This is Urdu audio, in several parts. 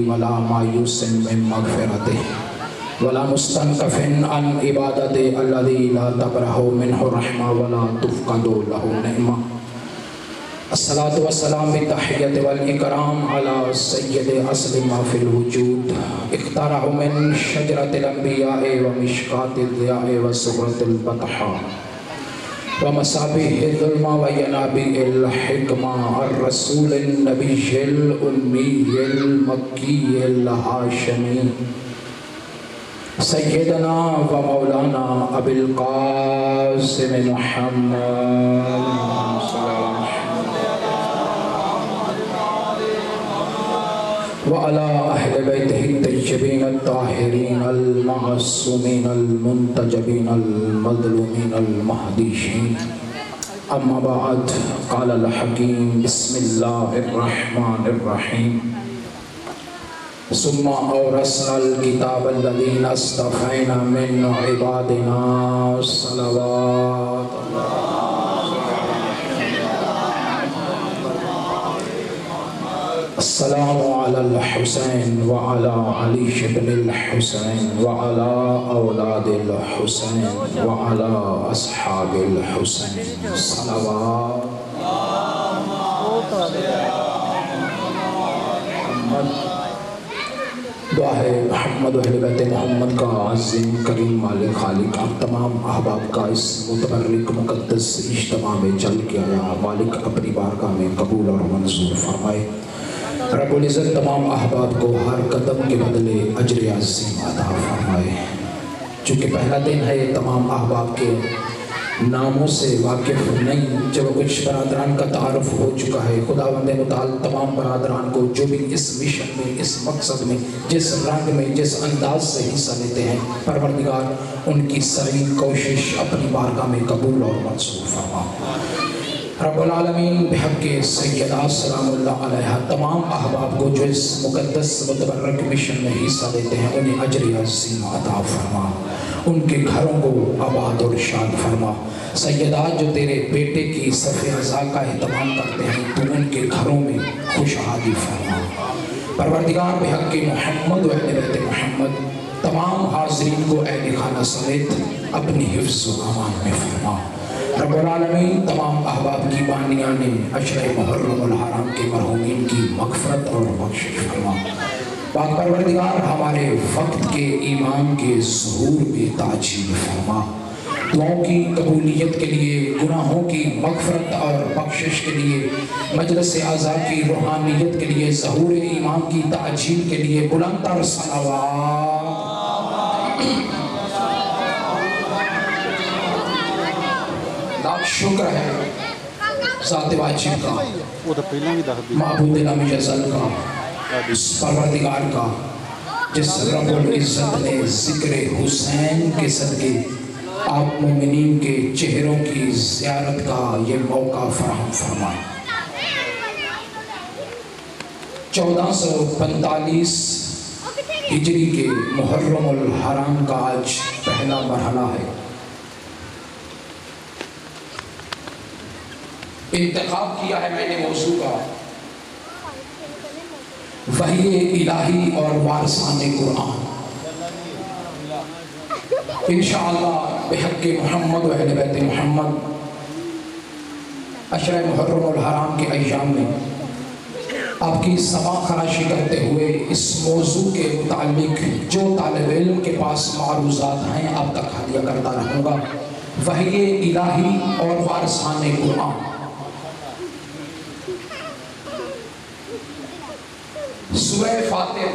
ولا مایوس من مغفرته ولا مستنكف عن عبادته الذي لا تبرح منه رحمة ولا تفقد له نعمة. الصلاة والسلام بالتحية والإكرام على سيد أصل ما في الوجود اختاره من شجرة الأنبياء ومشكاة الضياء وسغرة البطحاء ومصابيح الظلمة وينابيع الحكمة الرسول النبي الأمي المكي الهاشمي سيدنا ومولانا أبي القاسم محمد وعلى أهل بيته الطيبين الطاهرين المعصومين المنتجبين المظلومين المهديين. أما بعد قال الحكيم بسم الله الرحمن الرحيم ثم أورثنا الكتاب الذين اصطفينا من عبادنا صلوات الله. السلام على الحسين وعلى علي بن الحسين وعلى أولاد الحسين وعلى أصحاب الحسين صلوات محمد. دعا ہے محمد و اہل بیت محمد کا عظیم کریم مالک خالق آپ تمام احباب کا اس متبرک مقدس اجتماع میں جل کے آیا مالک اپنی بارگاہ میں قبول اور منظور فرمائے. رب العزت تمام احباب کو ہر قدم کے بدلے اجر عظیم عطا فرمائے. چونکہ پہلا دن ہے یہ تمام احباب کے ناموں سے واقف نہیں. جب کچھ برادران کا تعارف ہو چکا ہے خداوند متعال تمام برادران کو جو بھی اس مشن میں اس مقصد میں جس رنگ میں جس انداز سے حصہ لیتے ہیں پروردگار ان کی ساری کوشش اپنی بارگاہ میں قبول اور منظور فرما. رب العالمین بحق سیدہ سلام اللہ علیہ تمام احباب کو جو اس مقدس متبرک مشن میں حصہ لیتے ہیں انہیں اجر عظیم عطا فرما. ان کے گھروں کو آباد اور شاد فرما. سیدہ جو تیرے بیٹے کی صف عزا کا اہتمام کرتے ہیں تو ان کے گھروں میں خوشحالی فرما. پروردگار بحق محمد و اہل بیت محمد تمام حاضرین کو اہل خانہ سمیت اپنی حفظ و امان میں فرما. رب العالمین تمام احباب کی بانیاں نے عشر محرم الحرام کے مرحومین کی مغفرت اور بخشش فرما. پاک پروردگار ہمارے وقت کے ایمان کے ظہور میں تاجیل فرما. دعاؤں کی قبولیت کے لیے گناہوں کی مغفرت اور بخشش کے لیے مجلس اعضاء کی روحانیت کے لیے ظہور ایمان کی تاجیل کے لیے بلند تر صلوات. شکر ہے ذات واجب کا معبود نام جزل کا پروردگار کا جس رب العزت نے ذکر حسین کے صدقے آپ مومنین کے چہروں کی زیارت کا یہ موقع فراہم فرمائے. 1445 ہجری کے محرم الحرام کا آج پہلا مرحلہ ہے. انتخاب کیا ہے میں نے موضوع کا وحی الہی اور وارثان قرآن. انشاءاللہ بحق محمد و اہل بیت محمد عشر محرم الحرام کے ایام میں آپ کی سماع خراشی کرتے ہوئے اس موضوع کے متعلق جو طالب علم کے پاس معروضات ہیں آپ تک حالیہ کرتا رہوں گا. وحی الہی اور وارثان قرآن. سورہ فاتر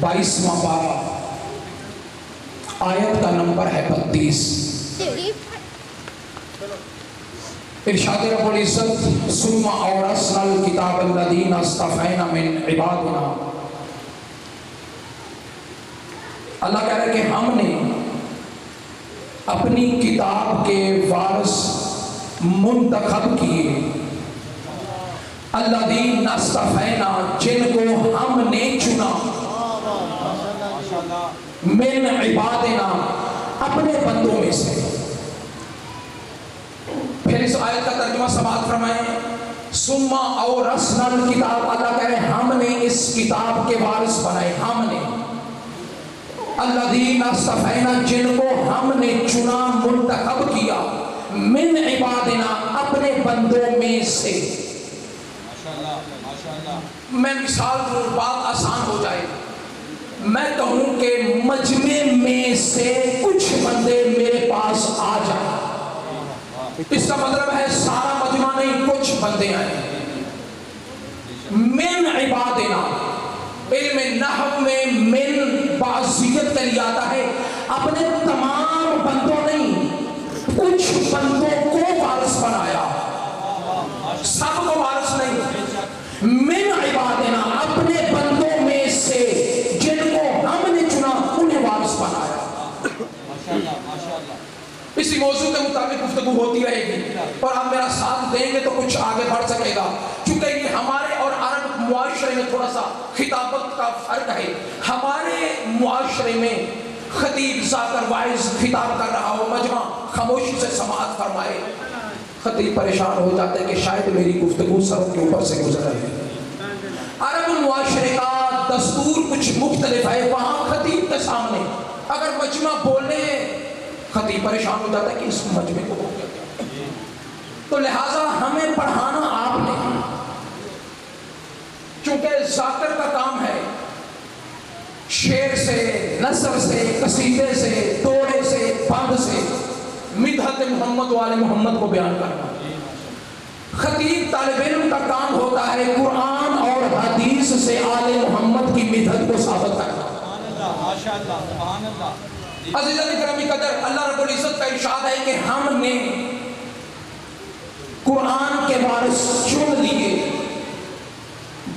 22واں پارہ آیت کا نمبر ہے 32. ارشاد رب العزت ثم اورثنا الکتاب الذین اصطفینا من عبادنا. اللہ کہہ رہا ہے کہ ہم نے اپنی کتاب کے وارث منتخب کیے الذین اصطفینا جن کو ہم نے چنا من عبادنا اپنے بندوں میں سے. پھر اس آیت کا ترجمہ سماعت فرمائیں. ثم اورثنا الکتاب، اللہ کہہ رہے ہم نے اس کتاب کے وارث بنائے، ہم نے الذین اصطفینا، جن کو ہم نے چنا منتخب کیا، من عبادنا، اپنے بندوں میں سے۔ میں مثال دوں بات آسان ہو جائے، میں کہوں کہ مجمع میں سے کچھ بندے میرے پاس آ جائیں، اس کا مطلب ہے سارا مجمع نہیں، کچھ بندے ہیں۔ من عبادنا، علم نحو میں من بعضیت کے لیے آتا ہے، اپنے تمام بندوں نہیں، کچھ بندوں کو وارث بنایا، سب کو وارث نہیں۔ من عبادنا، اپنے بندوں میں سے جن کو ہم نے چنا انہیں وارث بنایا۔ اسی موضوع کے مطابق گفتگو ہوتی رہے گی اور آپ میرا ساتھ دیں گے تو کچھ آگے بڑھ سکے گا، کیونکہ یہ ہمارے اور عرب معاشرے میں تھوڑا سا خطابت کا فرق ہے۔ ہمارے معاشرے میں خطیب ذاکر وائز خطاب کر رہا ہو، مجمع خاموشی سے سماعت فرمائے، خطیب پریشان ہو جاتے ہیں کہ شاید میری گفتگو سروں کے اوپر سے گزر رہی ہے۔ عرب معاشرے کا دستور کچھ مختلف ہے، وہاں خطیب کے سامنے اگر مجمع بولنے ہیں، خطیب پریشان ہو جاتا ہے کہ اس مجمع کو ہو گیا، تو لہٰذا ہمیں پڑھانا آپ نے، چونکہ ذاکر کا کام ہے شعر سے، نثر سے، قصیدے سے، توڑے سے، بند سے مدحت محمد و آل محمد کو بیان کرنا۔ خطیب طالب علم کا کام ہوتا ہے قرآن اور حدیث سے آل محمد کی مدحت کو ثابت کرنا۔ عزیزان کرام قدر، اللہ رب العزت کا ارشاد ہے کہ ہم نے قرآن کے وارث چن لیے،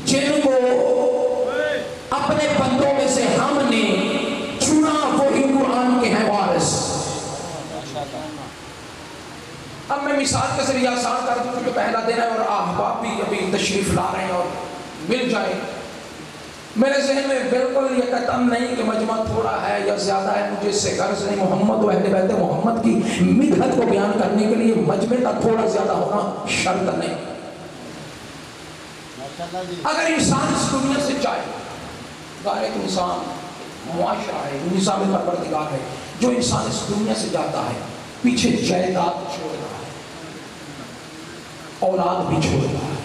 جن کو اپنے بندوں میں سے ہم نے چنا، وہی قرآن کے ہیں وارث۔ اب میں مثال کے ذریعے آسان کر دوں کیونکہ پہلا دن ہے اور احباب بھی ابھی تشریف لا رہے ہیں اور مل جائے۔ میرے ذہن میں بالکل یہ قطعاً نہیں کہ مجمع تھوڑا ہے یا زیادہ ہے، مجھے اس سے غرض نہیں۔ محمد و اہل بیت محمد کی مدحت کو بیان کرنے کے لیے مجمع کا تھوڑا زیادہ ہونا شرط نہیں۔ اگر انسان اس دنیا سے جائے، غالب انسان معاشرہ ہے، نظام پروردگار ہے، جو انسان اس دنیا سے جاتا ہے پیچھے جائیداد چھوڑ رہا ہے، اولاد بھی چھوڑ رہا ہے۔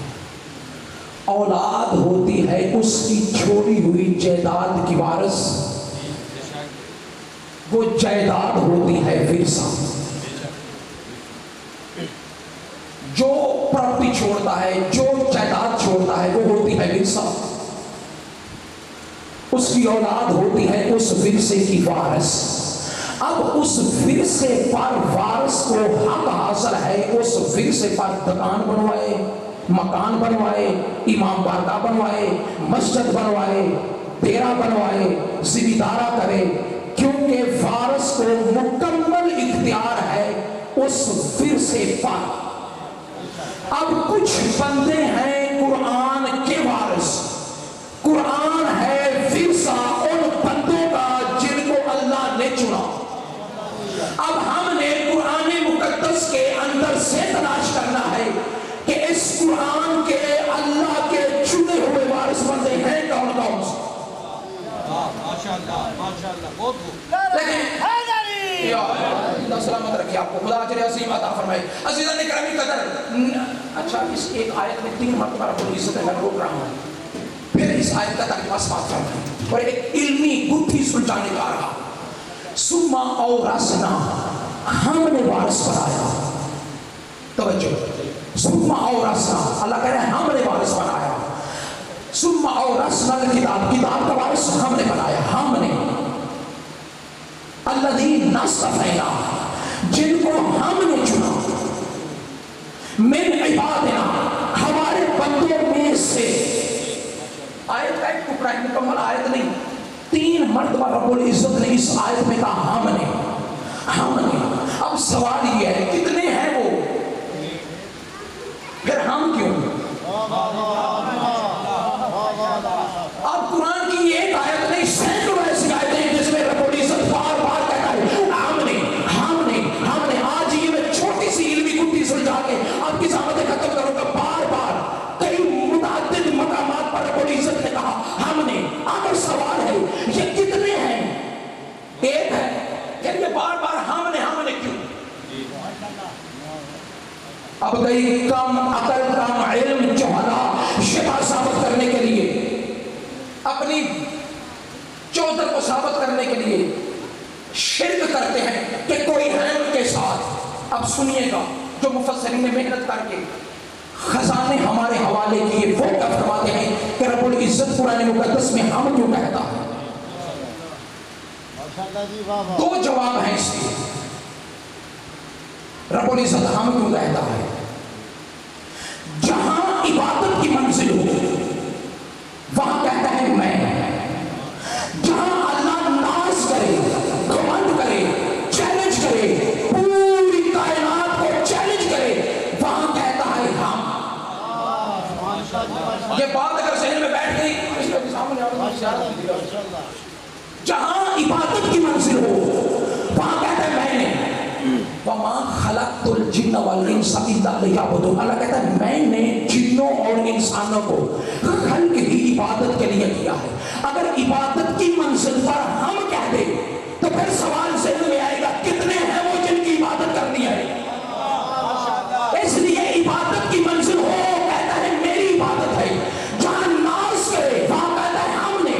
اولاد ہوتی ہے اس کی چھوڑی ہوئی جائیداد کی وارث، وہ جائیداد ہوتی ہے ورثہ۔ جو پراپرٹی چھوڑتا ہے، جو جائیداد چھوڑتا ہے، وہ ہوتی ہے ورثہ، اس کی اولاد ہوتی ہے اس ورثے کی وارث۔ اب اس ورثے پر وارث کو حق حاصل ہے، اس ورثے پر دکان بنوائے، مکان بنوائے، امام بارگاہ بنوائے، مسجد بنوائے، ڈیرا بنوائے، زمیندارہ کرے، کیونکہ وارث کو مکمل اختیار ہے اس ورثے پر۔ اب کچھ بندے ہیں قرآن کے وارث، قرآن ہے ورثہ ان بندوں کا جن کو اللہ نے چنا۔ اب ہم نے قرآن مقدس کے اندر سے تلاش کرنا ہے کہ اس قرآن کے اللہ کے چنے ہوئے وارث بندے ہیں کون کون سے۔ لیکن سلامت رکھیے آپ کو، خدا اجر عظیم عطا فرمائے۔ عزیزان کرام قدر، اچھا اس ایک آیت میں 3 مرتبہ رب العزت میں روک رہا ہوں، پھر اس آیت کا ترجمہ سماعت فرمائیں اور ایک علمی گتھی سلجھانے کا رہا۔ ثم اورثنا، ہم نے وارث بنایا، توجہ، ثم اورثنا، اللہ کہہ رہے ہیں ہم نے وارث بنایا۔ ثم اورثنا الکتاب، کتاب کا وارث ہم نے بنایا، ہم نے الذین اصطفینا، جن کو ہم نے چنا، من عبادنا، ہمارے بندوں میں سے۔ آیت کا ایک ٹکڑا ہے، مکمل آیت نہیں، 3 مرتبہ رب العزت نے اس آیت میں کہا ہم نے، ہم نے۔ اب سوال یہ ہے کتنے ہیں وہ، پھر ہم کیوں؟ اب قرآن کی ایک آیت نہیں، سینکڑوں ایسی آیتیں ہیں جس میں رب العزت بار بار کہتا ہے ہم نے، ہم نے، ہم نے۔ آج یہ میں چھوٹی سی علمی گتھی سلجھا کے آپ کی زحمتیں ختم کروں گا، بار بار گئی کم عقل کم علم جہلا یہ بات ثابت کرنے کے لیے، اپنی چودر کو ثابت کرنے کے لیے شرک کرتے ہیں کہ کوئی ہے ان کے ساتھ۔ اب سنیے گا جو مفسرین نے محنت کر کے خزانے ہمارے حوالے کیے، وہ کیا فرماتے ہیں کہ رب العزت قرآن مقدس میں ہم کیوں کہتا ہے؟ دو جواب ہیں اس کے۔ رب العزت ہم کیوں کہتا ہے؟ جہاں عبادت کی منزل ہو وہاں کہتا ہے میں، جہاں اللہ ناز کرے، گھمنڈ کرے، چیلنج کرے، پوری کائنات کو چیلنج کرے، وہاں کہتا ہے ہم۔ یہ بات اگر ذہن میں بیٹھ گئی، جہاں عبادت کی منزل ہو وہاں کہتا ہے میں نے۔ وَمَا خَلَقْتُ الْجِنَّ وَالْإِنسَ إِلَّا لِيَعْبُدُونِ، اللہ کہتا ہے میں نے جنوں اور انسانوں کو خلق ہی عبادت کے لیے کیا ہے۔ اگر عبادت کی منزل پر ہم کہہ دیں تو پھر سوال ذہن میں آئے گا کتنے ہیں وہ جن کی عبادت کرنی ہے؟ اس لیے عبادت کی منزل ہو کہتا ہے میری عبادت ہے، جہاں ناز کرے وہاں کہتا ہے ہم نے۔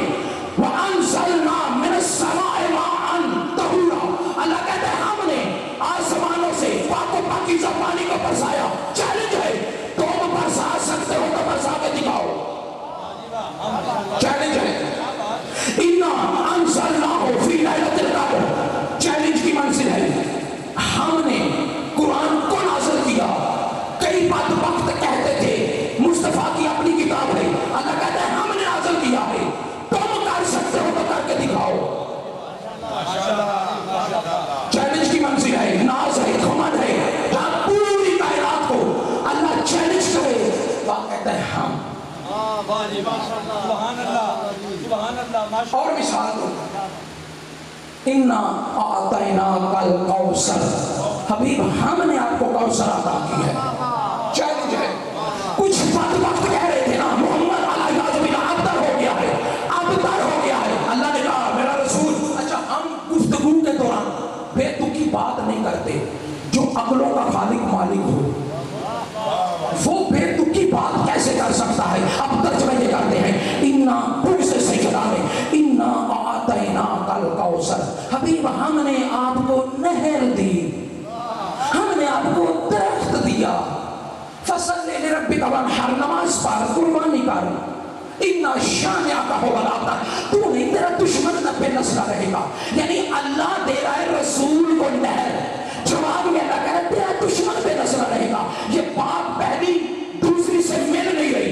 وَأَنزَلْنَا مِنَ السَّمَاءِ مَاءً طَهُورًا، اللہ کہتا ہے ہم نے آسمانوں سے پاک و پاکیزہ پانی کو برسایا۔ چیلنج ہے، تم برسا سکتے ہو تو برسا کے دکھاؤ۔ چیلنج ہے۔ اِنَّا أَنزَلْنَاهُ فِي لَيْلَةِ الْقَدْرِ، چیلنج کی منزل ہے۔ ہم نے قرآن کو نازل کیا۔ کئی بدبخت کہتے تھے مصطفیٰ کی اپنی کتاب ہے، اللہ کہتا ہے ہم نے نازل کیا ہے، تم کر سکتے ہو تو کر کے دکھاؤ۔ چیلنج کی منزل ہے، ناز ہے، گھمنڈ ہے، جہاں پوری کائنات کو اللہ چیلنج کرے وہاں کہتا ہے ہم۔ اور مثال دو، اِنَّا أَعْطَيْنَاكَ الْكَوْثَرَ، حبیب ہم نے آپ کو کوثر عطا کی ہے۔ چیلنج ہے۔ کچھ بدبخت کہہ رہے تھے نا محمد علیہ السلام ابتر ہو گیا ہے، ابتر ہو گیا ہے، اللہ نے کہا میرا رسول، اچھا ہم گفتگو کے دوران بے تکی بات نہیں کرتے، جو عقلوں کا خالق مالک ہو وہ بے تکی بات کیسے کر سکتا ہے؟ اب ترجمہ یہ کرتے ہیں اِنَّا پوسے سجدہ میں اِنَّا أَعْطَيْنَاكَ الْكَوْثَرَ، حبیب ہم نے آپ کو نہر دی، ہم نے آپ کو درخت دیا۔ فَصَلِّ لِرَبِّكَ وَانْحَرْ، نماز پڑھ، قربانی کر۔ اِنَّا شَانِئَكَ هُوَ الْأَبْتَرُ، تو نہیں تیرا دشمن نہ پہ نسلہ رہے گا۔ یعنی اللہ دے رہا ہے رسول کو نہر، جواب میں اللہ کہہ رہا ہے تیرا دشمن پہ نسلہ رہے گا۔ یہ بات پہلی دوسری سے مل نہیں رہی،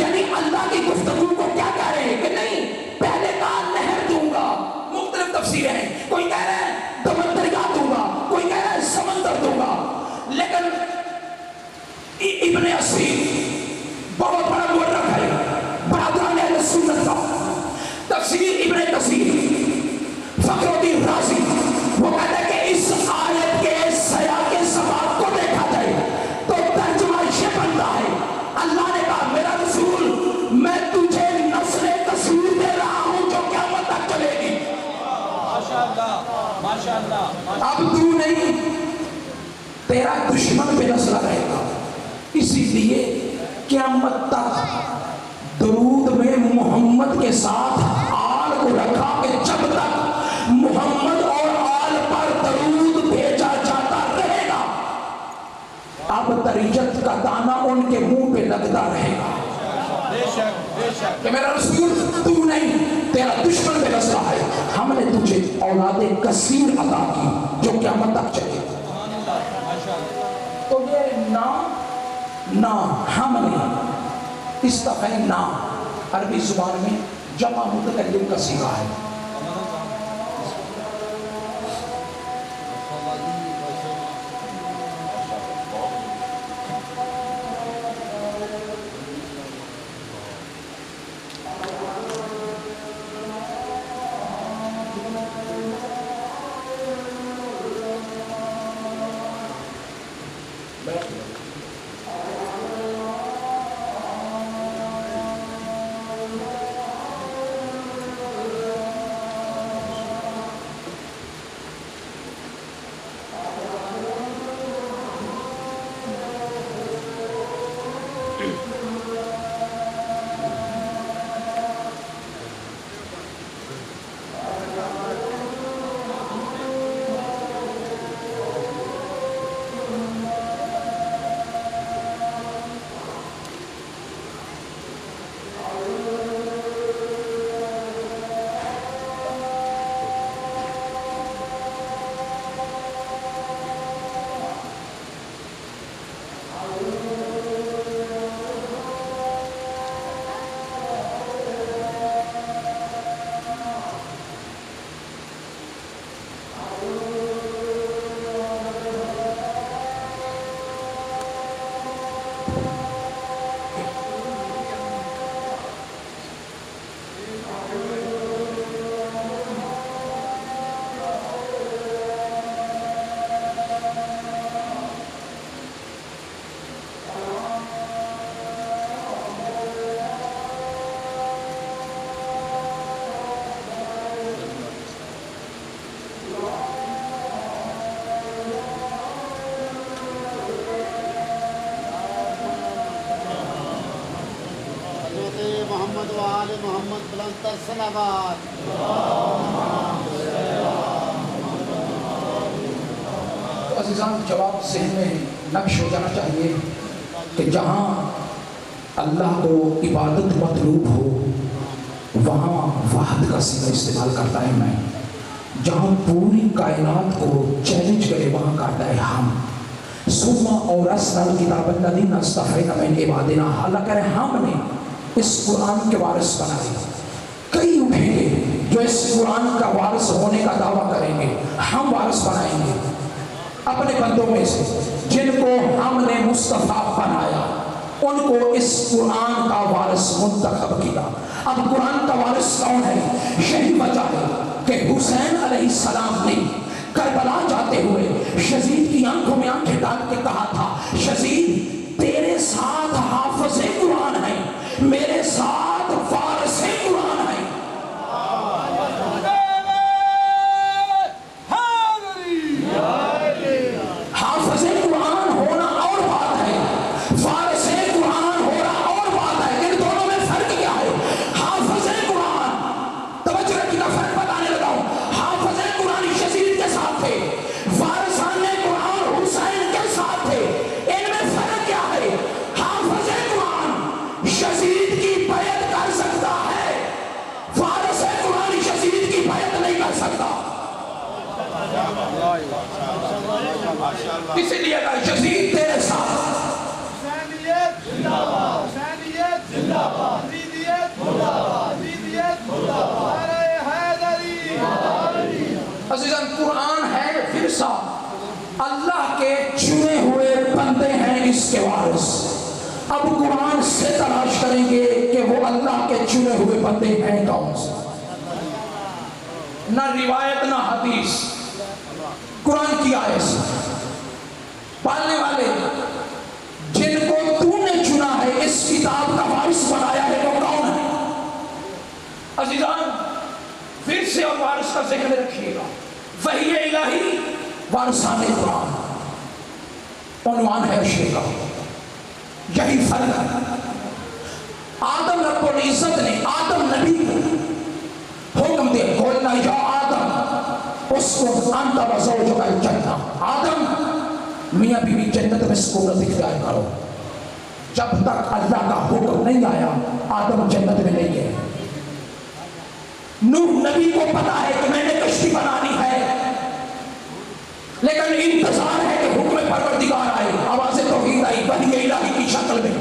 یعنی اللہ کی گفتگو کو کیا کہہ رہے ہیں کہ نہیں پہلے کہا نہر دوں گا، مختلف تفسیریں ہیں، کوئی کہہ رہا ہے دریا دوں گا، کوئی کہہ رہا ہے سمندر دوں گا، لیکن ابن اسیر بہت بڑا مورخ ہے، برادران اہل سنت کا، تفسیر ابن کثیر، فخر الدین رازی، وہ کہتا ہے کہ اس آیت کے سیاق سباق کو دیکھا جائے تو ترجمہ یہ بنتا ہے اللہ نے کہا میرا رسول میں تجھے نسل کثیر دے رہا ہوں جو قیامت تک چلے گی۔ اب تو نہیں، تیرا دشمن پہ نسلہ رہے گا۔ اسی لیے قیامت تک درود میں محمد کے ساتھ آل کو رکھا کہ جب تک محمد اور آل پر درود بھیجا جاتا رہے گا اب تریت کا دانہ ان کے منہ پہ لگتا رہے گا کہ میرا رسول تو نہیں، تیرا دشمن پہ نسلہ ہے، ہم نے تجھے اولاد کثیر عطا کی جو قیامت تک چلے گا۔ تو یہ نا ہم نے استفینا عربی زبان میں جمع متکلم کا صیغہ ہے۔ محمد و آل محمد بلند تر صلوات۔ عزیزان جواب ذہن میں نقش ہو جانا چاہیے کہ جہاں اللہ کو عبادت مطلوب ہو وہاں واحد کا صیغہ استعمال کرتا ہے میں، جہاں پوری کائنات کو چیلنج کرے وہاں کہتا ہے ہم۔ ثم اورثنا الکتاب الذین اصطفینا من عبادنا، اللہ کہہ رہے ہم نے اس قرآن کے وارث بنائے۔ کئی اٹھیں گے جو اس قرآن کا وارث ہونے کا دعویٰ کریں گے، ہم وارث بنائیں گے اپنے بندوں میں سے جن کو ہم نے مصطفیٰ بنایا، ان کو اس قرآن کا وارث منتخب کیا۔ اب قرآن کا وارث کون ہے؟ یہی وجہ ہے کہ حسین علیہ السلام نے کربلا جاتے ہوئے یزید کی آنکھوں میں آنکھیں ڈال کے کہا تھا، یزید تیرے ساتھ حافظ قرآن ہے، میرے ساتھ وارث قرآن ہے۔ حافظ قرآن ہونا اور بات ہے، وارث قرآن ہونا اور بات ہے۔ ان دونوں میں فرق کیا ہے؟ حافظ قرآن، توجہ رکھیے، فرق بتانے لگا ہوں۔ حافظ قرآن یزید کے ساتھ تھے، وارثان قرآن حسین کے ساتھ تھے۔ ان میں فرق کیا ہے؟ حافظ قرآن یزید کی بیعت کر سکتا ہے، وارث قرآن یزید کی بیعت نہیں کر سکتا۔ اسی لیے کہ یزید تیرے ساتھ۔ حسینیت زندہ باد، حسینیت زندہ باد، یزیدیت زندہ باد، یزیدیت زندہ باد، نعرہ حیدری۔ عزیزان قرآن ہے ورثہ، اللہ کے چنے ہوئے بندے ہیں اس کے وارث۔ اب قرآن سے تلاش کریں گے کہ وہ اللہ کے چنے ہوئے بندے ہیں کون سے۔ نہ روایت نہ حدیث، قرآن کی آیت سے پالنے والے جن کو تو نے چنا ہے، اس کتاب کا وارث بنایا ہے، وہ کون ہے؟ عزیزان ورثے اور وارث کا ذکر رکھیے گا۔ وحی الہی، وارثان قرآن، عنوان ہے اشرے کا۔ یہی فرق ہے۔ آدم رب العزت نے آدم نبی کو حکم دے، قلنا یا آدم اسکن انت و زوجک الجنہ، آدم میاں بیوی جنت میں سکونت اختیار کرو۔ جب تک اللہ کا حکم نہیں آیا آدم جنت میں نہیں گئے۔ نوح نبی کو پتا ہے کہ میں نے کشتی بنانی ہے، لیکن انتظار ہے کہ حکم پروردگار آئے، آواز توحید آئی وحی الہی کی شکل میں۔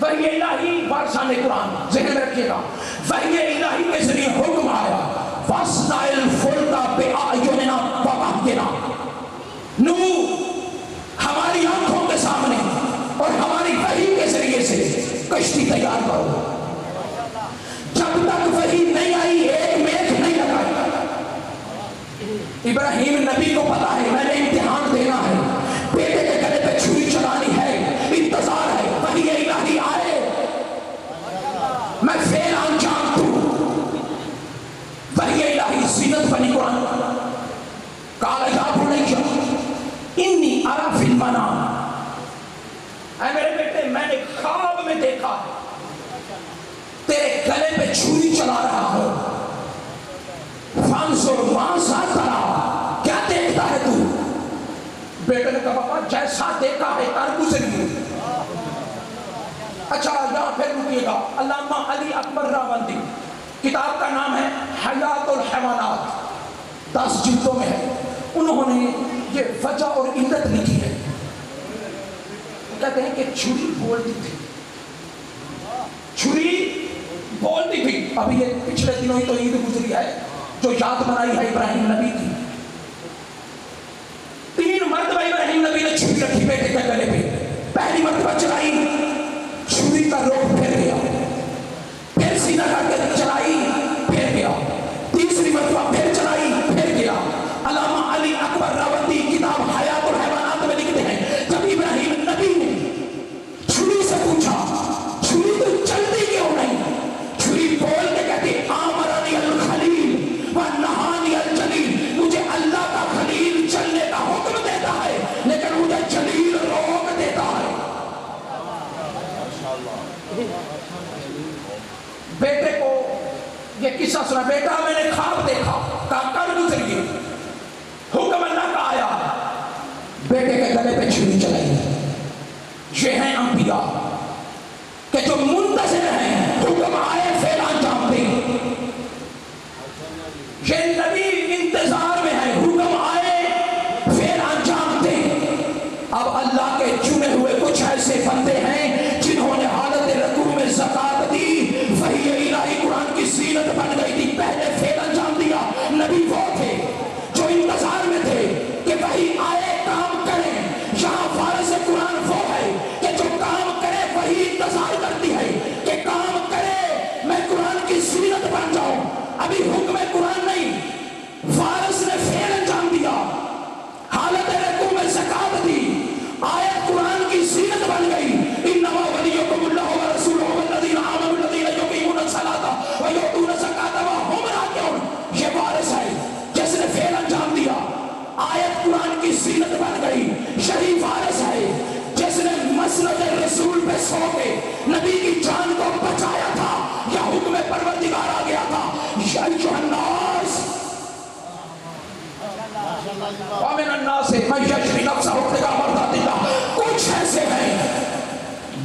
وحی الہی وارثان قرآن، ذہن رکھیے گا، وحی الہی کے ذریعے حکم آیا، وَاصْنَعِ الْفُلْكَ بِأَعْيُنِنَا وَوَحْيِنَا۔ نوح ہماری آنکھوں کے سامنے اور ہماری وحی کے ذریعے سے کشتی تیار کرو۔ جب تک وحی نہیں آئی ایک میخ نہیں لگائی۔ ابراہیم نبی کو پتا ہے میں نے امتحان دینا ہے، بیٹے کے گلے پہ چھری چلانی ہے، انتظار ہے وحی الہی آئے، میں فیل انجام دوں۔ وحی الہی زینت بنی قرآن، قال یا بنی انی اری فی المنام، اے میرے بیٹے میں نے خواب میں دیکھا ہے تیرے گلے پہ چھری چلا رہا ہوں، فانظر ماذا تری، کیا دیکھتا ہے تو؟ بیٹے نے کہا پاپا جیسا دیکھا ہے کر گزری۔ اچھا یہاں پھر رکیے گا، علامہ علی اکبر راوندی، کتاب کا نام ہے حیات الحیوانات، 10 جلدوں میں ہے۔ انہوں نے یہ وجہ اور علت لکھی ہے۔ کہتے ہیں کہ چھری بولتی تھی، چھری بولتی تھی۔ ابھی یہ پچھلے دنوں ہی تو عید گزری ہے جو یاد منائی ہے ابراہیم نبی کی۔ 3 مرتبہ ابراہیم نبی نے چھری رکھی بیٹے کے گلے پہ، پہلی مرتبہ چلائی، چھری کا رخ پھر گیا، پھر سینہ کر کے چلائی، پھر گیا، تیسری مرتبہ پھر چلائی، پھر گیا۔ علامہ علی اکبر راوندی کتاب حیات الحیوانات میں لکھتے ہیں جب ابراہیم نبی نے چھری سے پوچھا چھری تو چلتی کیوں نہیں، چھری بول کے کہتی آمرنی الخلیل ونہانی الجلیل، مجھے اللہ کا خلیل چلنے کا حکم دیتا ہے لیکن مجھے جلیل روک دیتا ہے۔ بیٹے کو یہ قصہ سنا، بیٹا میں نے خواب دیکھا، کہا کر گزریے، حکم اللہ کا آیا، بیٹے کے گلے پہ چھری چلائی۔ یہ ہیں انبیاء کہ جو منتظر ہیں، حکم آئے فعل انجام دیں۔ یہ نبی انتظار میں ہے، حکم آئے فعل انجام دیں۔ اب اللہ کے چنے ہوئے کچھ ایسے بندے ہیں جنہوں نے حالت رکوع میں زکات دی، وحی الہی قرآن کی زینت بن گئی تھی، پہلے فعل انجام دیا۔ نبی وہ تھے جو انتظار میں تھے کہ وحی آئے کام کریں۔ یہاں فارس قرآن وہ ہے کہ جو کام کرے وہی انتظار کرتی ہے کہ کام کرے میں قرآن کی زینت بن جاؤں۔ ابھی حکم قرآن نہیں، فارس نے فعل انجام دیا، حالت رکوع میں زکات دی، آیت قرآن کی زینت بن گئی۔ انما ولیکم اللہ ورسولہ والذین آمنوا الذین یقیمون الصلاۃ ویؤتون الزکاۃ وهم راکعون۔ یہ وارث ہے جس نے فعل انجام دیا، آیت قرآن کی زینت بن گئی۔ یہی وارث ہے جس نے مسند رسول پہ سو کے نبی کی جان کو بچایا تھا، یا حکم پروردگار آ گیا تھا، یا ایھا الناس ومن الناس من یشری نفسہ ابتغاء مرضات اللہ۔ کچھ ایسے ہیں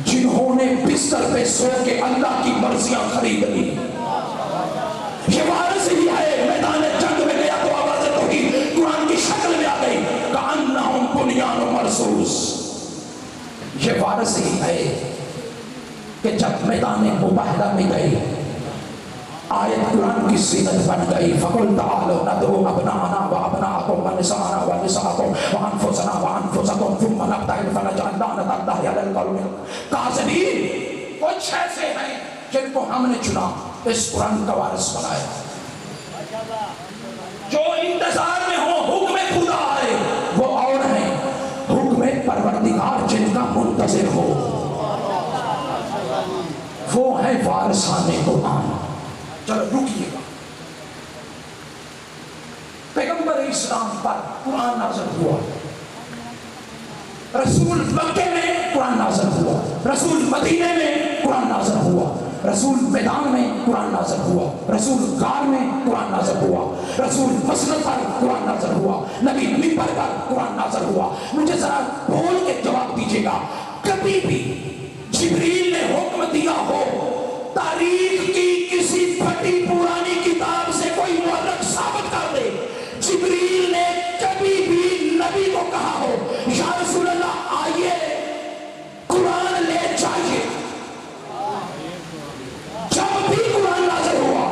جنہوں نے بستر پہ سو کے اللہ کی مرضیاں خرید لی۔ یہ وارث ہی ہے، میدان جنگ میں گیا تو آواز توحید قرآن کی شکل میں آ گئی، کأنہم بنیان مرصوص۔ یہ وارث ہی ہے کہ جب میدان مباہلہ میں گئے، آیت قرآن کی زینت بن گئی، فَقُلْ تَعَالَوْا نَدْعُوا أَبْنَاءَنَا وَأَبْنَاءَكُمْ وَنِسَاءَنَا وَنِسَاءَكُمْ وَأَنفُسَنَا وَأَنفُسَكُمْ ثُمَّ نَبْتَهِلْ فَنَجْعَلْ لَعْنَتَ اللَّهِ عَلَى الْقَوْمِ الْكَاذِبِينَ۔ کچھ ایسے ہیں جن کو ہم نے چنا، اس قرآن کا وارث بنایا، جو انتظار میں ہو حکم خدا آئے، وہ اور ہیں حکم پروردگار جن کا منتظر ہو، وہ ہیں وارثان قرآن۔ چلو رکیے گا، پیغمبر اسلام پر قرآن نازل ہوا، رسول مکے میں قرآن نازل ہوا، رسول مدینے میں قرآن نازل ہوا، رسول میدان میں قرآن نازل ہوا، رسول غار میں قرآن نازل ہوا، رسول مسند پر قرآن نازل ہوا، نبی منبر پر قرآن نازل ہوا۔ مجھے ذرا بول کے جواب دیجیے گا، کبھی بھی جبریل نے حکم دیا ہو تاریخ کی کسی پھٹی پرانی کتاب سے کوئی مورخ ثابت کر دے، جبریل نے کبھی بھی نبی کو کہا ہو یا رسول اللہ آئیے قرآن لے جائیے؟ جب بھی قرآن نازل ہوا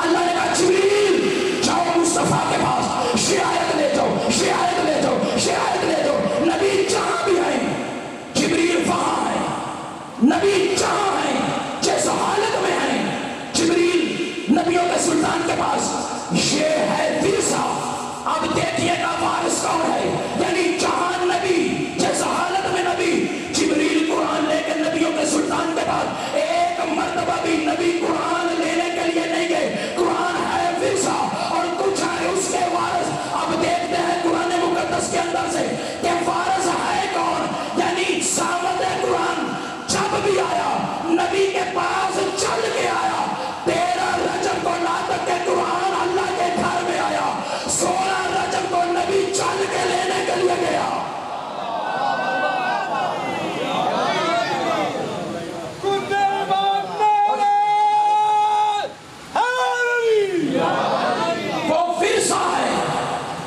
اللہ نے کہا جبریل جاؤ مصطفیٰ کے پاس، یہ آیت لے جاؤ، یہ آیت لے جاؤ، یہ آیت لے جاؤ۔ نبی جہاں بھی ہیں جبریل وہاں ہے، نبی جہاں ہیں جس حالت میں ہیں جبریل نبیوں کے سلطان کے پاس۔ یہ ہے ورثہ۔ اب دیکھیے گا وارث کون ہے، یعنی جہاں نبی جس حالت میں نبی، جبریل قرآن لے کے نبیوں کے سلطان کے پاس، ایک مرتبہ بھی نبی قرآن لینے کے لیے نہیں گئے۔ قرآن ہے ورثہ اور کچھ ہے اس کے وارث۔ اب دیکھتے ہیں قرآن مقدس کے اندر سے کہ وارث ہے کون، یعنی سامد قرآن جب بھی آیا نبی کے پاس چل کے آیا، 13 رجب کو ناطق کے قرآن اللہ کے گھر میں آیا، 16 رجب کو نبی چل کے لینے کے لیے گیا۔ وہ ورثہ ہے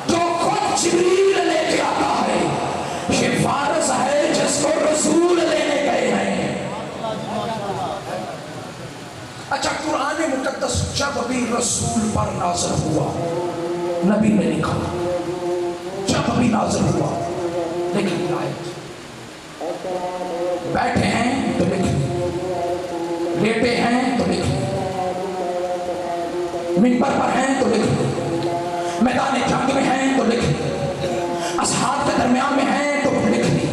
جو خود جبریل لے کے آتا ہے، یہ وارث ہے جس کو رسول لینے گئے ہیں۔ اچھا قرآن مقدس جب بھی رسول پر نازل ہوا، نبی نے لکھا، جب بھی نازل ہوا لکھ لی آیت، بیٹھے ہیں تو لکھ لی، لیٹے ہیں تو لکھ لی، منبر پر ہیں تو لکھ لی، میدان جنگ میں ہیں تو لکھ لی، اصحاب کے درمیان میں ہیں تو لکھ لی،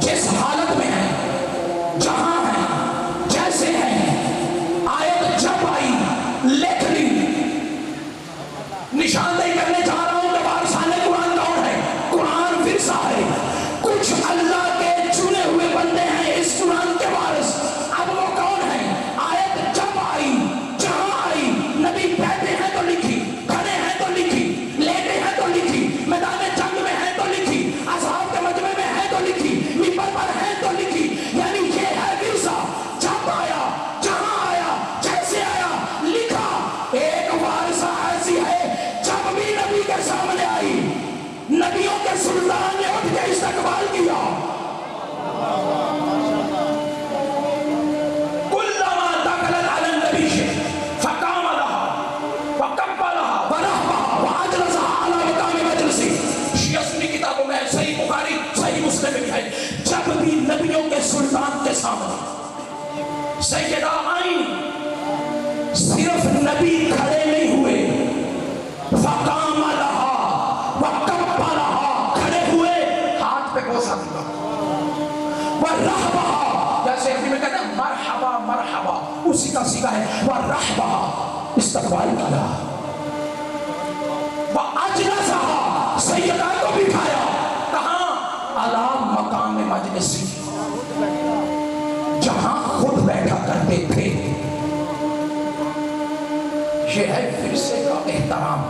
جس حالت میں ہیں، جہاں ہیں، جیسے ہیں، آیت جب آئی لکھ لی۔ نشاندہی کرنے جا رہا ہوں کہ وارثان قرآن کون ہے؟ قرآن ورثہ ہے، کچھ اللہ کے چنے ہوئے بندے ہیں اس قرآن کے وارث۔ اب وہ سیدہ آئیں، صرف نبی کھڑے نہیں ہوئے، فقام لہا وکب لہا، کھڑے ہوئے ہاتھ پہ بوسہ دیا، ورحبہا، جیسے عربی میں کہتے ہیں مرحبا مرحبا، اسی کا سیغہ ہے، ورحبہا، استقبال کیا، وَأَجْلَسَهَا، سیدہ کو بٹھایا، کہاں؟ عَلَى مقام مجلسی، جہاں خود بیٹھا کرتے تھے۔ یہ ہے فرشتے کا احترام۔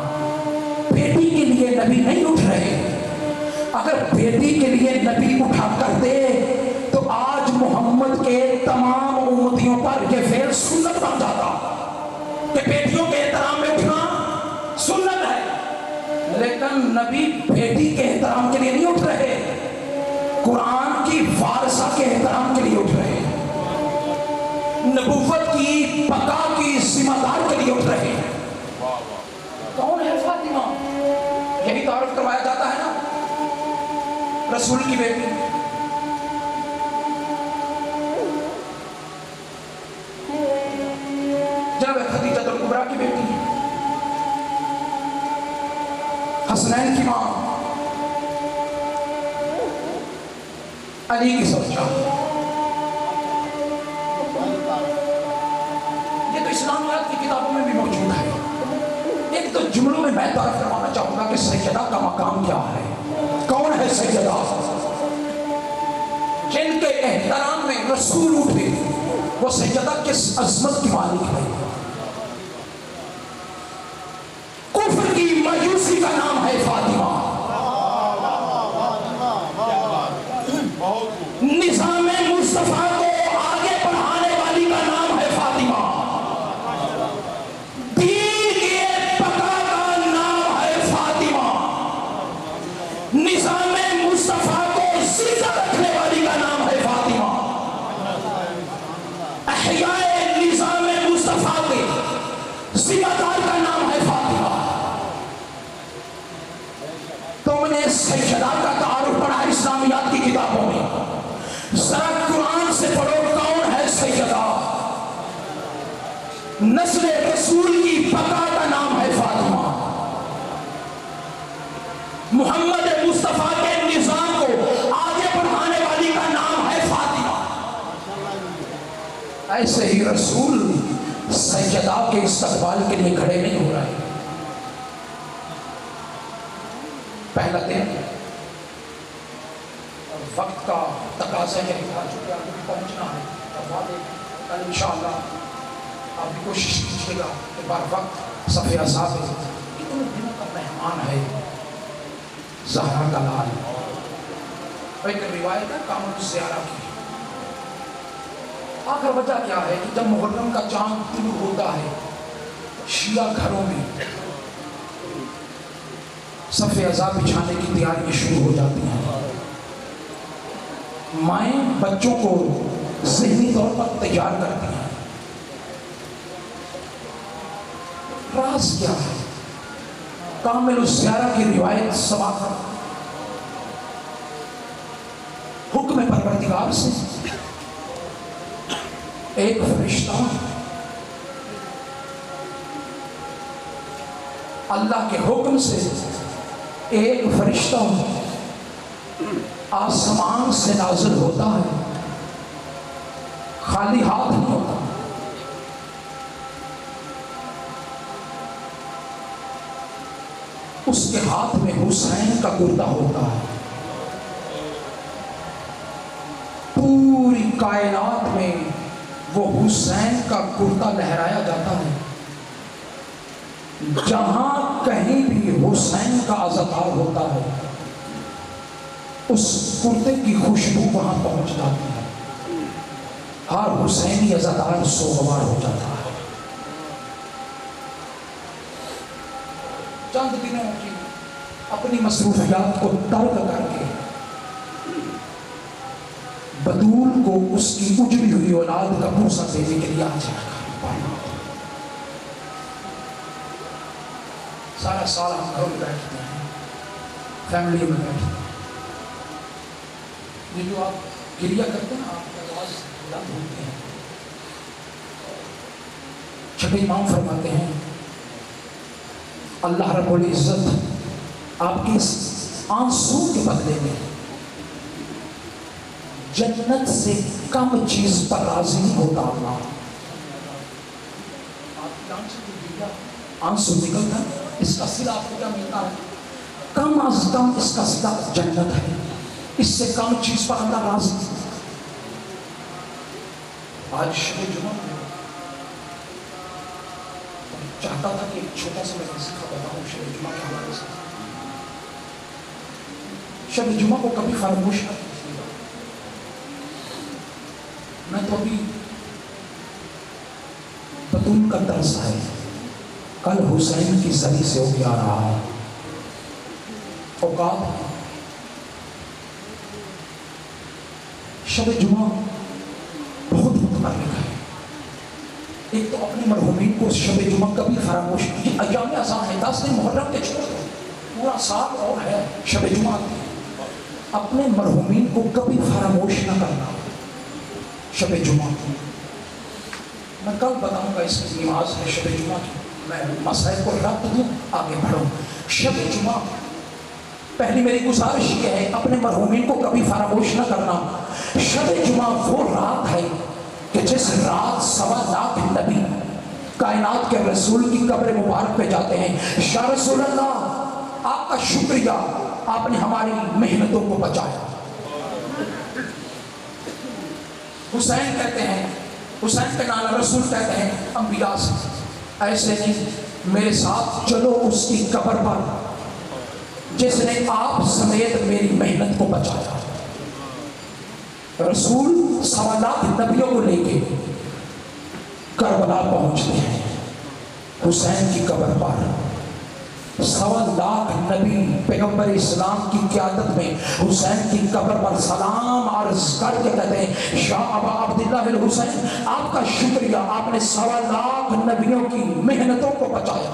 بیٹی کے لیے نبی نہیں اٹھ رہے، اگر بیٹی کے لیے نبی اٹھا کرتے تو آج محمد کے تمام امتیوں پر یہ فعل سنت بن جاتا کہ بیٹیوں کے احترام میں اٹھنا سنت ہے، لیکن نبی بیٹی کے احترام کے لیے نہیں اٹھ رہے، قرآن کی وارثہ کے احترام کے لیے اٹھ رہے، نبوت کی بقا کی ذمہ دار کے لیے اٹھ رہے ہیں۔ کون ہے فاطمہ؟ یہی تعارف کروایا جاتا ہے نا، رسول کی بیٹی، جناب خدیجہ الکبریٰ کی بیٹی، حسنین کی ماں، علی کی زوجہ۔ یہ تو اسلامیات کی کتابوں میں بھی موجود ہے۔ ایک تو جملوں میں میں تعارف کروانا چاہوں گا کہ سیدہ کا مقام کیا ہے، کون ہے سیدہ، جن کے احترام میں رسول اٹھے، وہ سیدہ کس عظمت کی مالک ہے۔ کفر کی مایوسی کا نام ہے فاطمہ، نظام مصطفیٰ کو آگے بڑھانے والی کا نام ہے فاطمہ، دین کی بقا کا نام ہے فاطمہ، نظام مصطفیٰ کو زندہ رکھنے والی کا نام ہے فاطمہ، احیاء نظام مصطفیٰ کے ذمہ دار کا نام ہے فاطمہ۔ تم نے سیدہ کا تعارف پڑھا اسلامیات کی کتابوں میں، ذرا قرآن سے پڑھو کون ہے سیدہ۔ نسل رسول کی بقا کا نام ہے فاطمہ، محمد مصطفیٰ کے نظام کو آگے بڑھانے والی کا نام ہے فاطمہ۔ ایسے ہی رسول سیدہ کے استقبال کے لیے کھڑے نہیں ہو رہے۔ پہلا دن وقت کا تقاضا ہے، چونکہ آپ کو پہنچنا ہے، کل انشاءاللہ آپ بھی کوشش کیجیے گا کہ بار وقت صف اصحاب ہے۔ کتنے دنوں کا مہمان ہے زہرا کا لال، ایک روایت ہے کامل الزیارہ کی۔ آخر وجہ کیا ہے کہ جب محرم کا چاند طلوع ہوتا ہے، شیعہ گھروں میں صف اعزاز بچھانے کی تیاریاں شروع ہو جاتی ہیں، مائیں بچوں کو ذہنی طور پر تیار کرتی ہیں۔ راز کیا ہے؟ کامل الزیارہ کی روایت سما کر حکم پروردگار سے ایک فرشتہ اللہ کے حکم سے ایک فرشتہ آسمان سے نازل ہوتا ہے، خالی ہاتھ نہیں ہوتا، اس کے ہاتھ میں حسین کا کرتا ہوتا ہے۔ پوری کائنات میں وہ حسین کا کرتا لہرایا جاتا ہے، جہاں کہیں بھی حسین کا عزادار ہوتا ہے اس کرتے کی خوشبو وہاں پہنچ جاتی ہے، ہر حسینی عزادار سوگوار ہو جاتا ہے۔ چند دنوں کی اپنی مصروفیات کو ترک کر کے بدول کو اس کی اجڑی ہوئی اولاد کا بوسہ دینے کے لیے آ جائے گا۔ سارا سال ہم گھروں میں بیٹھتے ہیں، فیملی میں بیٹھتے ہیں، یہ جو آپ گریہ کرتے ہیں آپ کی آواز بلند ہوتی ہے، شب امام فرماتے ہیں اللہ رب العزت آپ کے اس آنسو کے بدلے میں جنت سے کم چیز پر راضی نہیں ہوتا. اللہ آنسو نکلتا اس کا صلہ آپ کو کیا ملتا ہے؟ کم از کم اس کا صلہ جنت ہے. اس سے کم چیز پر اللہ راضی. آج شب جمعہ چاہتا تھا کہ ایک چھوٹا سا میں نصیحت بتاؤں شب جمعہ کے حوالے سے. شب جمعہ کو کبھی فراموش نہ کیجیے گا. میں تو ابھی بطون کا درس ہے کل حسین کی زری سے ہو کے آ رہا ہے. اوقات شب جمعہ بہت متبرک ہے. ایک تو اپنے مرحومین کو شب جمعہ کبھی فراموش نہیں. ایام اذان ہے 10 دن محرم کے چھوڑ دو پورا سال اور ہے شب جمعہ. اپنے مرحومین کو کبھی فراموش نہ کرنا شب جمعہ. میں کل بتاؤں گا اس کی نماز ہے شب جمعہ کی. میں مسائل کو ربط دوں آگے بڑھوں. شب جمعہ پہلی میری گزارش یہ ہے اپنے مرحومین کو کبھی فراموش نہ کرنا. شب جمعہ وہ رات ہے کہ جس رات 1.25 لاکھ نبی کائنات کے رسول کی قبر مبارک پہ جاتے ہیں. یا رسول اللہ آپ کا شکریہ آپ نے ہماری محنتوں کو بچایا. حسین کہتے ہیں حسین کے نانا رسول کہتے ہیں انبیاء سے ایسے نہیں میرے ساتھ چلو اس کی قبر پر جس نے آپ سمیت میری محنت کو بچایا. رسول 1.25 لاکھ نبیوں کو لے کے کربلا پہنچتے ہیں. حسین کی قبر پر 1.25 لاکھ نبی پیغمبر اسلام کی قیادت میں حسین کی قبر پر سلام عرض کر کے کہتے ہیں یا ابا عبداللہ الحسین آپ کا شکریہ آپ نے 1.25 لاکھ نبیوں کی محنتوں کو بچایا.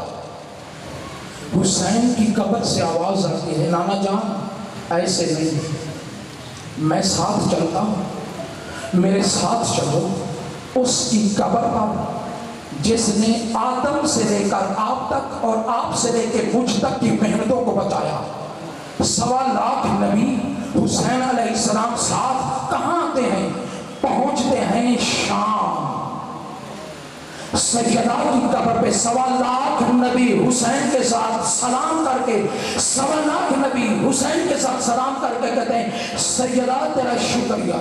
حسین کی قبر سے آواز آتی ہے نانا جان ایسے نہیں میں ساتھ چلتا ہوں میرے ساتھ چلو اس کی قبر پر جس نے آدم سے لے کر آپ تک اور آپ سے لے کے مجھ تک کی محنتوں کو بچایا. 1.25 لاکھ نبی حسین علیہ السلام ساتھ کہاں آتے ہیں؟ پہنچتے ہیں شام. سیدہ کی قبر پہ 1.25 لاکھ نبی حسین کے ساتھ سلام کر کے 1.25 لاکھ نبی حسین کے ساتھ سلام کر کے کہتے ہیں سیدہ تیرا شکریہ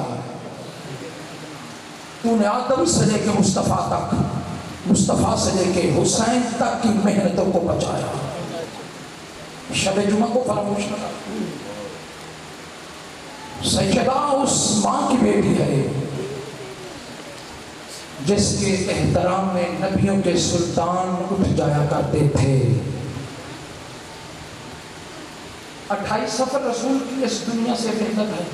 تو نے آدم سے لے کے مصطفیٰ تک مصطفیٰ سے لے کے حسین تک کی محنتوں کو بچایا. شب جمعہ کو فراموش نہ کرنا. سیدہ اس ماں کی بیٹی ہے جس کے احترام میں نبیوں کے سلطان اٹھ جایا کرتے تھے. 28 سفر رسول کی اس دنیا سے فردت ہے.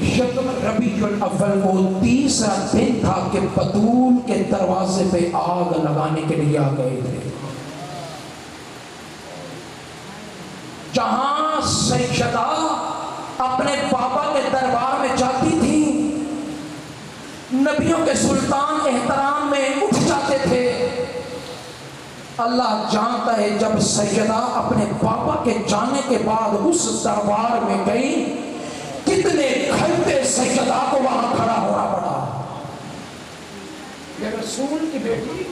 یکم ربیع الاول کو 30واں دن تھا کہ بطول کے دروازے پہ آگ لگانے کے لیے آ گئے تھے. جہاں سیدہ اپنے پاپا کے دربار میں جاتی تھی نبیوں کے سلطان احترام میں اٹھ جاتے تھے. اللہ جانتا ہے جب سیدہ اپنے پاپا کے جانے کے بعد اس دربار میں گئی کتنے گھنٹے سیدہ کو وہاں کھڑا ہونا پڑا. یہ رسول کی بیٹی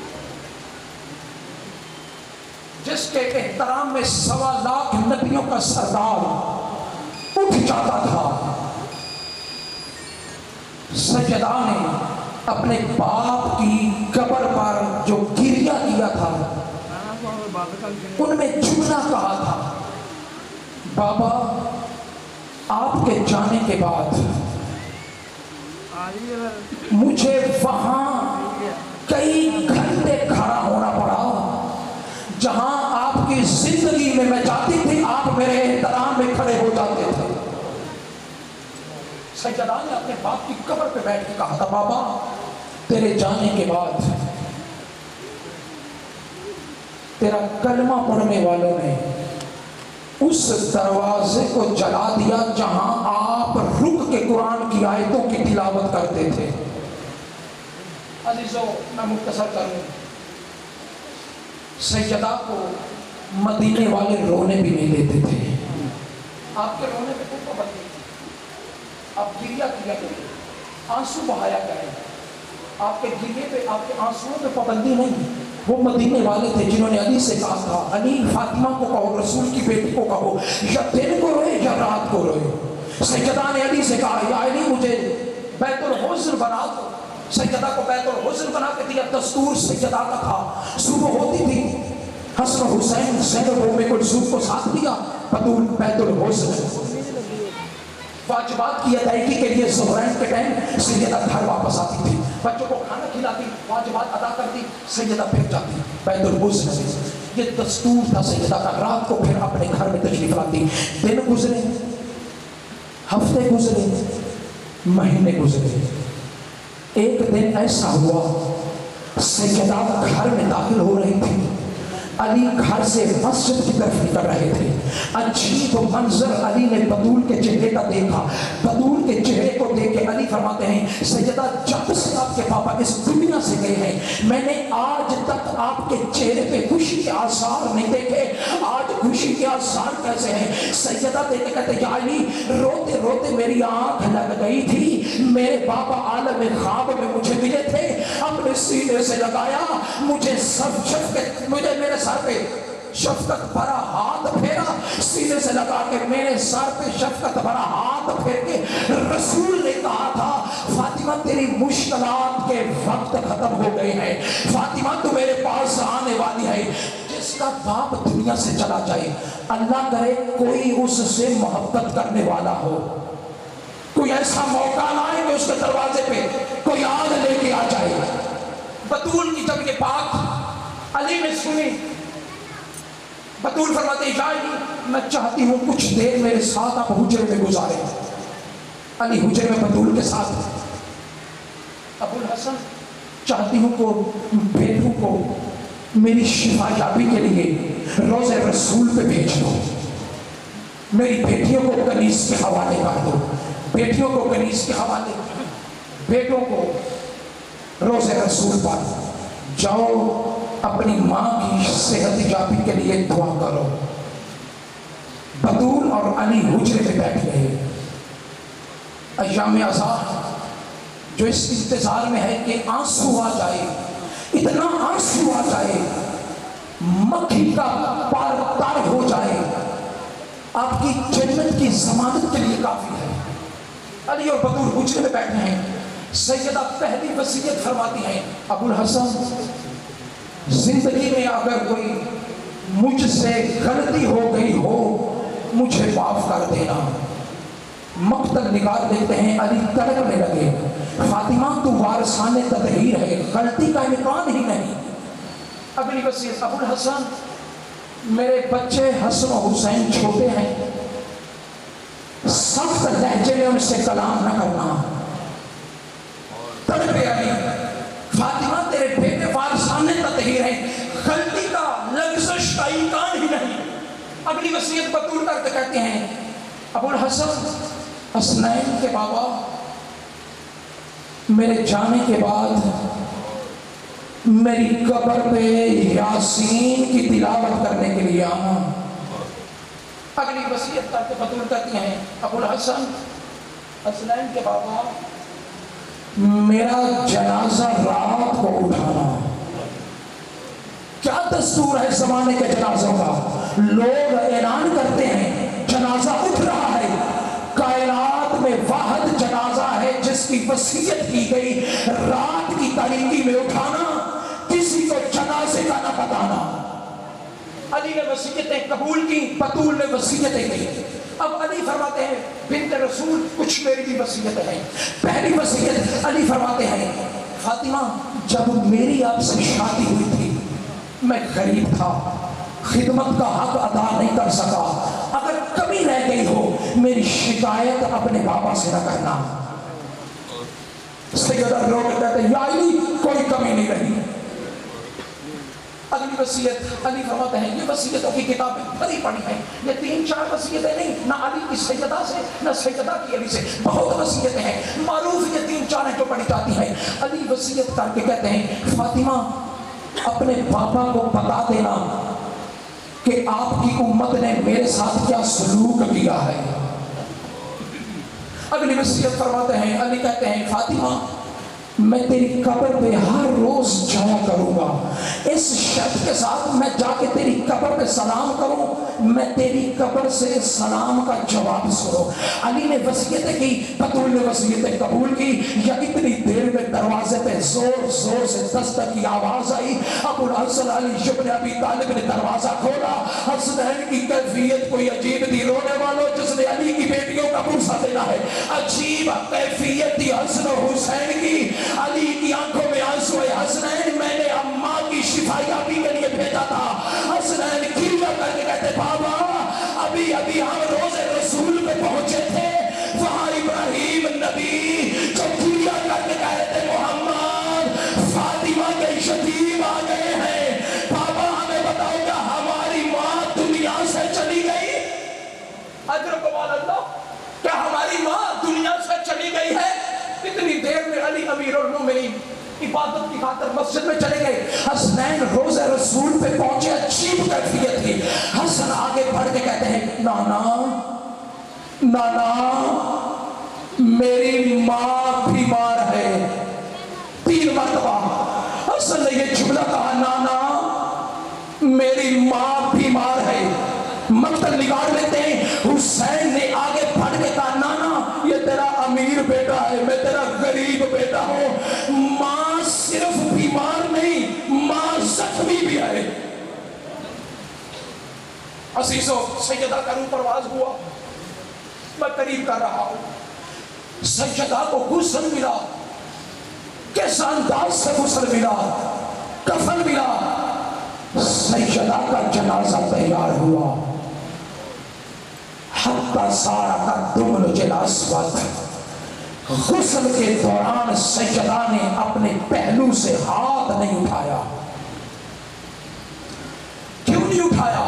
جس کے احترام میں 1.25 لاکھ نبیوں کا سردار اٹھ جاتا تھا. سیدہ نے اپنے باپ کی قبر پر جو گریہ کیا تھا ان میں جملہ کہا تھا بابا آپ کے جانے کے بعد مجھے وہاں کئی گھنٹے کھڑا ہونا پڑا. جہاں آپ کی زندگی میں جاتی تھی آپ میرے احترام میں کھڑے ہو جاتے تھے. سیدہ نے اپنے باپ کی قبر پہ بیٹھ کے کہا تھا بابا تیرے جانے کے بعد تیرا کلمہ پڑھنے والوں نے اس دروازے کو جلا دیا جہاں آپ رک کے قرآن کی آیتوں کی تلاوت کرتے تھے. عزیزو میں مختصر کروں، سیدہ کو مدینے والے رونے بھی نہیں دیتے تھے. آپ کے رونے پہ کوئی پابندی نہیں تھی، آپ گریا کیا کریں، آنسو بہایا کریں، آپ کے گریے پہ، آپ کے آنسوؤں پہ پابندی نہیں. وہ مدینے والے تھے جنہوں نے علی سے کہا تھا علی فاطمہ کو کہو، رسول کی بیٹی کو کہو، یا دن کو روئے یا رات کو روئے. سیدہ نے علی سے کہا یا علی مجھے بیت الحزن بنا دو. سیدہ کو بیت الحزن بنا کے دیا. دستور سیدہ کا تھا، صبح ہوتی تھی حسن و حسین زینب و ام کلثوم کو ساتھ دیا، بطول بیت الحزن واجبات کی ادائیگی کے لیے ظہرین کے ٹائم سیدہ گھر واپس آتی تھی، بچوں کو کھانا کھلاتی، واجبات ادا کرتی، سیدہ پھر جاتی بیت الحزن سے. یہ دستور تھا سیدہ کا. رات کو پھر اپنے گھر میں تشریف لاتی. دن گزرے، ہفتے گزرے، مہینے گزرے. ایک دن ایسا ہوا سیدہ گھر میں داخل ہو رہی تھی، علی گھر سے مسجد کی طرف نکل رہے تھے. عجیب منظر علی نے بطول کے چہرے کا دیکھا. بطول کے چہرے کو دیکھ کے علی فرماتے ہیں سیدہ جب سے آپ کے پاپا اس دنیا سے گئے ہیں میں نے آج تک آپ کے چہرے پہ خوشی کے آثار نہیں دیکھے. آج خوشی کے آثار کیسے ہیں؟ سیدہ دیکھتے کہتے یا علی روتے روتے میری آنکھ لگ گئی تھی. میرے پاپا عالم خواب میں مجھے ملے تھے، اپنے سینے سے لگایا، مجھے سب شفقت، مجھے میرے سر پہ شفقت بھرا ہاتھ پھیرا، سینے سے لگا کے میرے سر پہ شفقت بھرا ہاتھ پھیر کے رسول نے کہا تھا فاطمہ تیری مشکلات کے وقت ختم ہو گئے ہیں، فاطمہ تو میرے پاس آنے والی ہے. جس کا باپ دنیا سے چلا جائے اللہ کرے کوئی اس سے محبت کرنے والا ہو، کوئی ایسا موقع نہ آئے کہ اس کے دروازے پہ کوئی آگ لے کے آ جائے. بطول کی جب یہ بات علی نے سنی، بطول فرماتے ہیں یا علی میں چاہتی ہوں کچھ دیر میرے ساتھ آپ حجرے میں گزارے. علی حجرے میں بطول کے ساتھ. ابو الحسن چاہتی ہوں کہ بیٹوں کو میری شفا یابی کے لیے روضہ رسول پہ بھیج دو، میری بیٹیوں کو کنیز کے حوالے کر دو، بیٹیوں کو کنیز کے حوالے، بیٹوں کو روضہ رسول پر جاؤ، اپنی ماں کی صحت یابی کے لیے دعا کرو. بطول اور علی حجرے میں بیٹھ گئے. ایام عذاب جو اس انتظار میں ہے کہ آنسو آ جائے، اتنا آنسو آ جائے مکھی کا پار تار ہو جائے، آپ کی جنت کی ضمانت کے لیے کافی ہے. علی اور بطول حجرے میں بیٹھے ہیں. سیدہ پہلی وصیت فرماتی ہیں ابو الحسن زندگی میں اگر کوئی مجھ سے غلطی ہو گئی ہو مجھے معاف کر دینا. مقتل نکال دیتے ہیں. علی تڑپنے لگے فاطمہ تو وارثان تطہیر ہے، غلطی کا امکان ہی نہیں. اگلی وصیت ابو الحسن میرے بچے حسن و حسین چھوٹے ہیں، سخت لہجے میں ان سے کلام نہ کرنا. تڑپے علی فاطمہ تیرے بیٹے وارثان تطہیر ہیں، غلطی کا لغزش کا امکان ہی نہیں. اگلی وصیت بطول کرتے کہتے ہیں ابو الحسن حسنین کے بابا میرے جانے کے بعد میری قبر پہ یاسین کی تلاوت کرنے کے لیے آنا. اگلی وصیت کرتے بطول کرتی ہیں ابو الحسن حسنین کے بابا میرا جنازہ رات کو اٹھانا. کیا دستور ہے زمانے کے جنازوں کا؟ لوگ اعلان کرتے ہیں جنازہ اٹھ رہا ہے. کائنات میں واحد جنازہ ہے جس کی وصیت کی گئی رات کی تاریکی میں اٹھانا، کسی کو جنازے کا نہ بتانا. علی نے وصیتیں قبول کی، بطول نے وصیتیں کی. اب علی فرماتے ہیں بنت رسول کچھ میری بھی وصیت ہے. پہلی وصیت علی فرماتے ہیں فاطمہ جب میری آپ سے شادی ہوئی تھی میں غریب تھا، خدمت کا حق ادا نہیں کر سکا. اگر کمی رہ گئی ہو میری شکایت اپنے بابا سے نہ کرنا. سیدہ رو کے کہتے ہیں یا علی کوئی کمی نہیں رہی. اگلی وصیت علی فرماتے ہیں یہ وصیتوں کی کتابیں بھری پڑی ہیں، یہ 3-4 وصیتیں نہیں، نہ علی کی سیدہ سے نہ سیدہ کی علی سے، بہت وصیتیں ہیں، معروف یہ 3-4 ہیں جو پڑھی جاتی ہیں۔ علی وصیت کر کے کہتے ہیں فاطمہ اپنے پاپا کو بتا دینا کہ آپ کی امت نے میرے ساتھ کیا سلوک کیا ہے۔ اگلی وصیت فرماتے ہیں، علی کہتے ہیں فاطمہ میں تیری قبر پہ ہر روز جایا کروں گا، اس شرط کے ساتھ میں جا کے تیری قبر پہ سلام کروں، میں تیری قبر سے سلام کا جواب سنوں۔ علی نے وصیتیں کی، بطول نے وصیتیں قبول کی، یا اتنی دیر میں دروازے پہ زور زور سے دستک کی آواز آئی، ابو الحسن علی ابن ابی طالب نے دروازہ کھولا۔ حسنین کی کیفیت کوئی عجیب تھی، رونے والوں جس نے علی کی بیٹیوں کا بوسہ دینا ہے، عجیب کیفیت تھی حسن و حسین کی۔ علی کی آنکھوں میں آنسو ہے، حسنین میں نے اماں کی شفا یابی کے لیے بھیجا تھا۔ حسنین کھیلا کر کے کہتے بابا ابھی ہم روزے رسول پہ پہنچے تھے، وہاں ابراہیم نبی جو کھیلا کر کے کہتے محمد فاطمہ کے یتیم آ گئے ہیں، بابا ہمیں بتاؤ کہ ہماری ماں دنیا سے چلی گئی؟ اجرکم اللہ، کیا ہماری ماں دنیا سے چلی گئی ہے؟ اتنی دیر میں علی امیر المومنین عبادت کی خاطر مسجد میں چلے گئے، حسنین روزہ رسول پہ پہنچے، عجیب کیفیت تھی۔ حسن آگے بڑھ کے کہتے ہیں نانا میری ماں بیمار ہے، 3 مرتبہ حسن نے یہ جملہ کہا، نانا میری ماں بیمار ہے۔ مقتل نگاہ لیتے ہیں، حسین نے آگے بڑھ کے کہا نانا یہ تیرا امیر بیٹا ہے، میں تیرا غریب بیٹا ہوں، ماں صرف بیمار نہیں ماں زخمی بھی ہے۔ عزیزو سیدہ کا روح پرواز ہوا، میں قریب کر رہا ہوں، سیدہ کو غسل ملا، کس انداز سے غسل ملا، کفن ملا، سیدہ کا جنازہ تیار ہوا، حتی سارا کا دمل جلاسوت۔ غسل کے دوران سیدہ نے اپنے پہلو سے ہاتھ نہیں اٹھایا۔ کیوں نہیں اٹھایا؟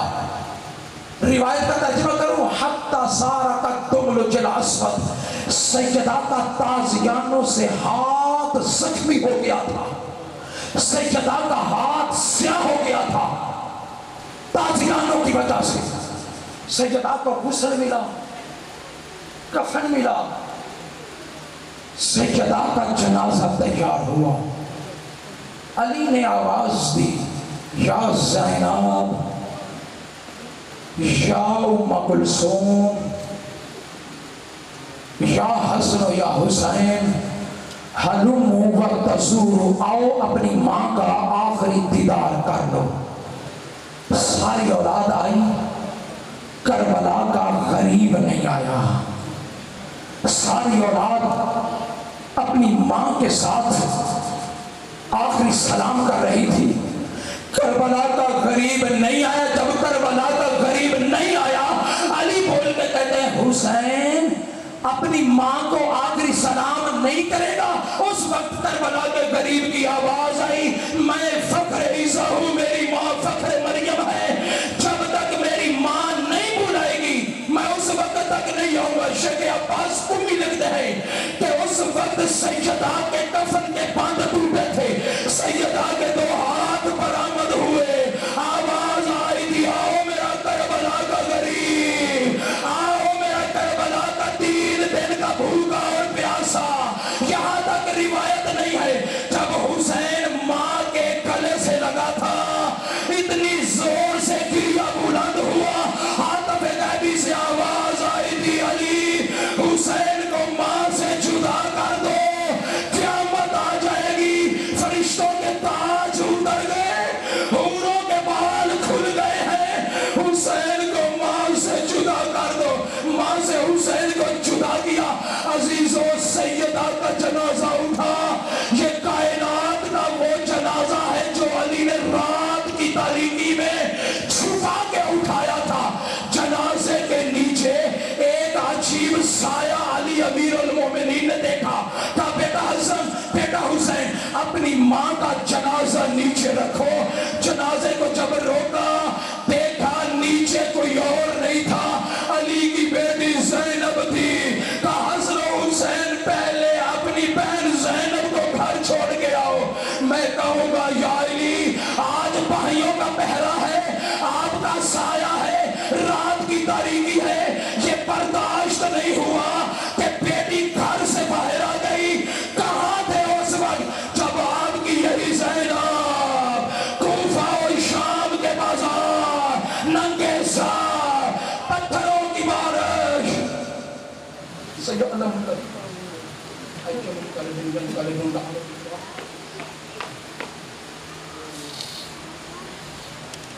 روایت کا ترجمہ کروں، حتی سارا کا دمل جلاسوت، سیدہ کا تازیانوں سے ہاتھ زخمی ہو گیا تھا، سیدہ کا ہاتھ سیاہ ہو گیا تھا تازیانوں کی وجہ سے۔ سیدہ کو غسل ملا، کفن ملا، سیدہ کا جنازہ تیار ہوا۔ علی نے آواز دی یا زینب یا ام کلثوم یا حسن و یا حسین ہلموا وارتزوروا، آؤ اپنی ماں کا آخری دیدار کر لو۔ ساری اولاد آئی، کربلا کا غریب نہیں آیا، ساری اولاد اپنی ماں کے ساتھ آخری سلام کر رہی تھی، کربلا کا غریب نہیں آیا۔ جب کربلا کا غریب نہیں آیا، علی بول کے کہتے ہیں حسین اپنی ماں کو آخری سلام نہیں کرے گا۔ اس وقت کربلا کے غریب کی آواز آئی، میں فخر عیسیٰ ہوں، میری ماں فخر مریم ہے، جب تک میری ماں نہیں بلائے گی میں اس وقت تک نہیں آؤں گا۔ شیخ عباس کمی لکھتے ہیں کہ اس وقت سیدہ کے کفن کے باندھ ٹوٹے تھے، سیدہ کے 2 ہاتھ برآمد ہوئے، آواز آئی تھی آؤ میرا کربلا کا غریب، آؤ میرا کربلا کا 3 دن کا بھوکا اور پیاسا۔ یہاں تک روایت نہیں ہے جب حسین ماں کے گلے سے لگا تھا، اتنی زور سے گریا بلند ہوا، عاطف غیبی سے آواز آئی تھی علی حسین کو ماں سے جدا کر دو، قیامت آ جائے گی۔ فرشتوں کے تاج اتر گئے، حوروں کے بال کھل گئے ہیں، حسین کو ماں سے جدا کر دو۔ ماں سے حسین کو جدا کیا، عزیزو سیدہ کا جنازہ اٹھا۔ یہ کائنات کا وہ جنازہ ہے جو علی نے رات کی تاریکی میں چھپا کے اٹھایا تھا۔ جنازے کے نیچے ایک عجیب سایہ علی امیر المومنین نے دیکھا، کہا بیٹا حسن بیٹا حسین اپنی ماں کا جنازہ نیچے رکھو۔ جنازے کو جب تمہاری بہن زینب کو گھر چھوڑ کے آؤ. میں کہوں گا یا علی آج بھائیوں کا پہرا ہے, آپ کا سایہ ہے, رات کی تاریکی ہے, یہ برداشت نہیں ہوا کہ بیٹی گھر سے باہر آ گئی. کہاں تھے اس وقت جب آپ کی یہی زینب کوفہ و شام کے بازار ننگے سر پتھروں کی بارش سیعلم قریبا أي من قلب ينقلب بعد